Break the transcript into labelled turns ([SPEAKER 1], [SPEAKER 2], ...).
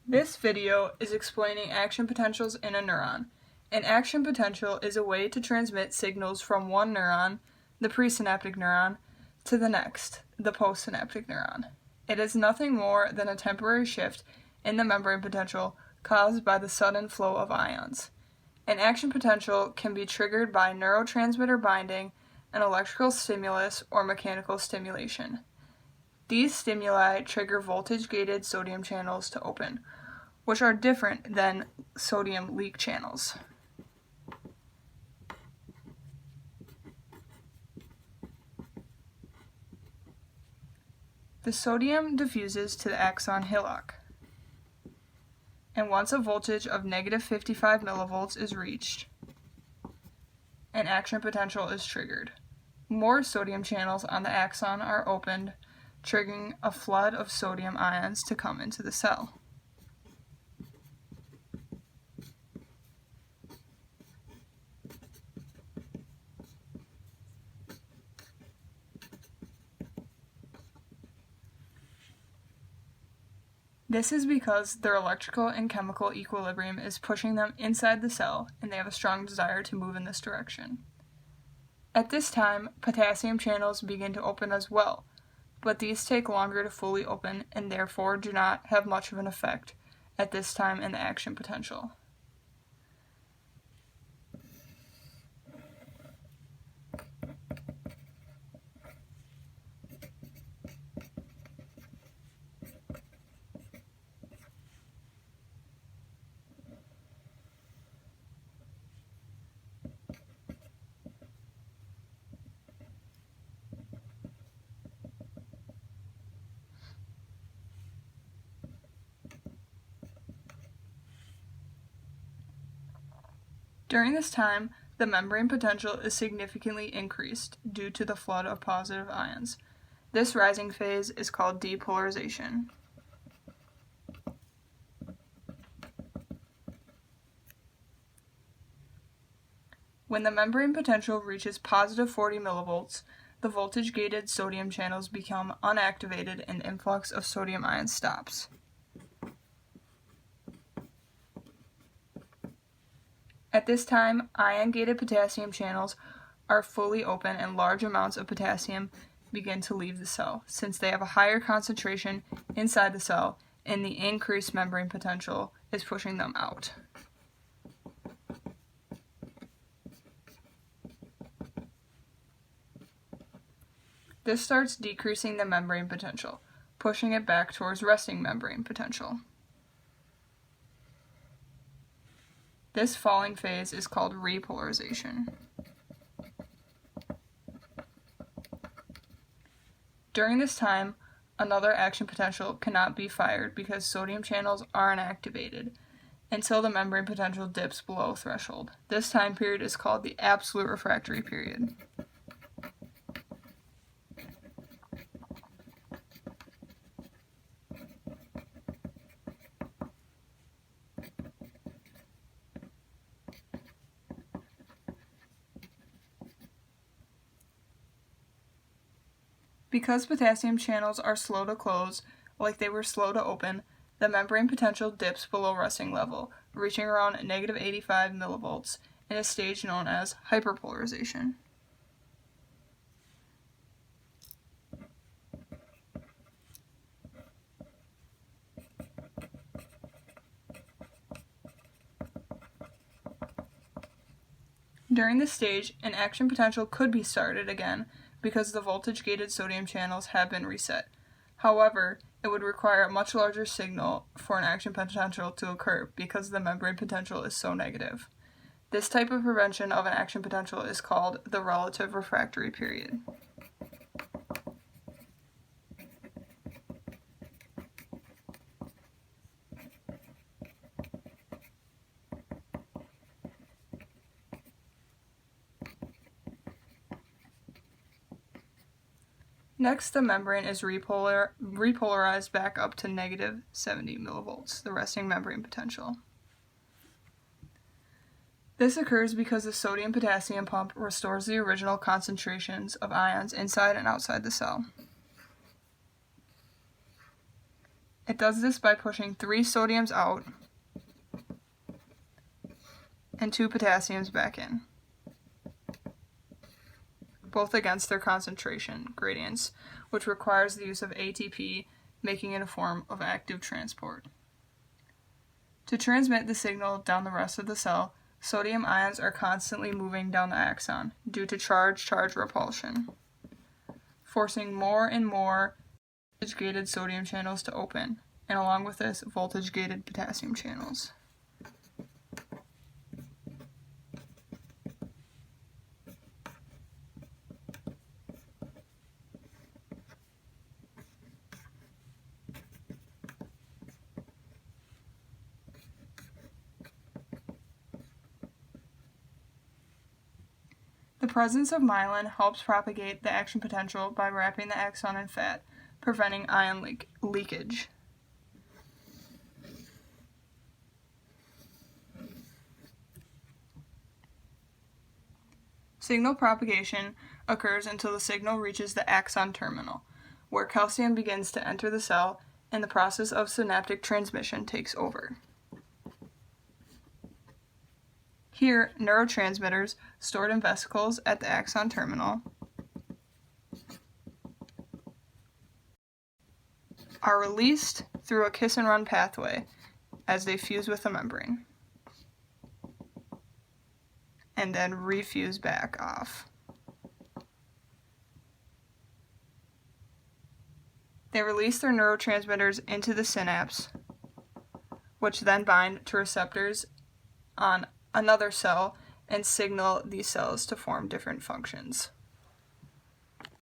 [SPEAKER 1] This video is explaining action potentials in a neuron. An action potential is a way to transmit signals from one neuron, the presynaptic neuron, to the next, the postsynaptic neuron. It is nothing more than a temporary shift in the membrane potential caused by the sudden flow of ions. An action potential can be triggered by neurotransmitter binding, an electrical stimulus, or mechanical stimulation. These stimuli trigger voltage-gated sodium channels to open, which are different than sodium leak channels. The sodium diffuses to the axon hillock, and once a voltage of negative 55 millivolts is reached, an action potential is triggered. More sodium channels on the axon are opened, triggering a flood of sodium ions to come into the cell. This is because their electrical and chemical equilibrium is pushing them inside the cell, and they have a strong desire to move in this direction. At this time, potassium channels begin to open as well, but these take longer to fully open and therefore do not have much of an effect at this time in the action potential. During this time, the membrane potential is significantly increased due to the flood of positive ions. This rising phase is called depolarization. When the membrane potential reaches positive 40 millivolts, the voltage-gated sodium channels become unactivated and the influx of sodium ions stops. At this time, ion-gated potassium channels are fully open and large amounts of potassium begin to leave the cell, since they have a higher concentration inside the cell and the increased membrane potential is pushing them out. This starts decreasing the membrane potential, pushing it back towards resting membrane potential. This falling phase is called repolarization. During this time, another action potential cannot be fired because sodium channels aren't activated until the membrane potential dips below threshold. This time period is called the absolute refractory period. Because potassium channels are slow to close, like they were slow to open, the membrane potential dips below resting level, reaching around negative 85 millivolts in a stage known as hyperpolarization. During this stage, an action potential could be started again because the voltage-gated sodium channels have been reset. However, it would require a much larger signal for an action potential to occur because the membrane potential is so negative. This type of prevention of an action potential is called the relative refractory period. Next, the membrane is repolarized back up to negative 70 millivolts, the resting membrane potential. This occurs because the sodium-potassium pump restores the original concentrations of ions inside and outside the cell. It does this by pushing 3 sodiums out and 2 potassiums back in, both against their concentration gradients, which requires the use of ATP, making it a form of active transport. To transmit the signal down the rest of the cell, sodium ions are constantly moving down the axon due to charge-charge repulsion, forcing more and more voltage-gated sodium channels to open, and along with this, voltage-gated potassium channels. The presence of myelin helps propagate the action potential by wrapping the axon in fat, preventing ion leakage. Signal propagation occurs until the signal reaches the axon terminal, where calcium begins to enter the cell and the process of synaptic transmission takes over. Here, neurotransmitters stored in vesicles at the axon terminal are released through a kiss and run pathway as they fuse with the membrane, and then refuse back off. They release their neurotransmitters into the synapse, which then bind to receptors on another cell and signal these cells to form different functions.